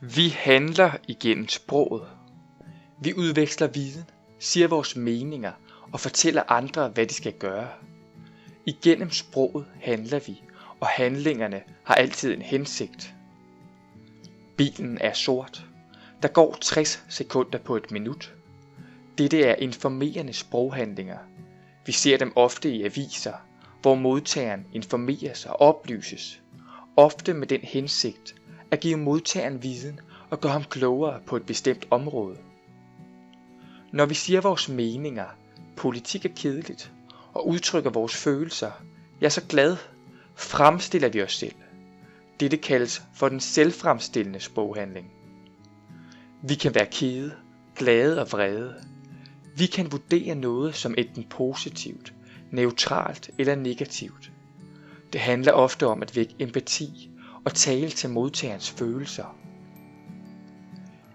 Vi handler igennem sproget. Vi udveksler viden, siger vores meninger og fortæller andre, hvad de skal gøre. Igennem sproget handler vi, og handlingerne har altid en hensigt. Bilen er sort. Der går 60 sekunder på et minut. Dette er informerende sproghandlinger. Vi ser dem ofte i aviser, hvor modtageren informeres og oplyses, ofte med den hensigt at give modtageren viden og gøre ham klogere på et bestemt område. Når vi siger vores meninger, politik er kedeligt, og udtrykker vores følelser, ja så glad, fremstiller vi os selv. Dette kaldes for den selvfremstillende sproghandling. Vi kan være kede, glade og vrede. Vi kan vurdere noget som enten positivt, neutralt eller negativt. Det handler ofte om at vække empati og tale til modtagerens følelser.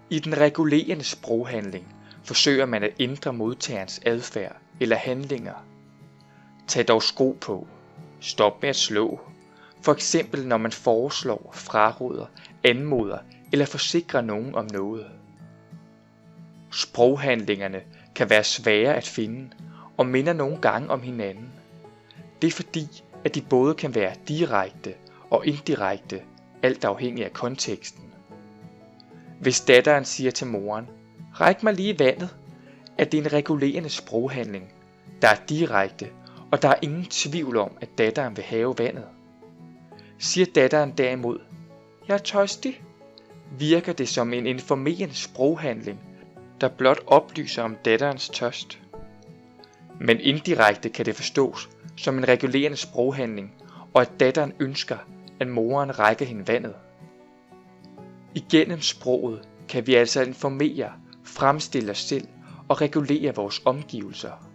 I den regulerende sproghandling forsøger man at ændre modtagerens adfærd eller handlinger. Tag dog sko på. Stop med at slå. For eksempel når man foreslår, fraråder, anmoder eller forsikrer nogen om noget. Sproghandlingerne kan være svære at finde og minder nogle gange om hinanden. Det er fordi, at de både kan være direkte og indirekte, alt afhængig af konteksten. Hvis datteren siger til moren, ræk mig lige vandet, er det en regulerende sproghandling, der er direkte, og der er ingen tvivl om, at datteren vil have vandet. Siger datteren derimod, jeg er tørstig, virker det som en informerende sproghandling, der blot oplyser om datterens tørst. Men indirekte kan det forstås som en regulerende sproghandling, og at datteren ønsker, at moren rækker hende vandet. Igennem sproget kan vi altså informere, fremstille os selv og regulere vores omgivelser.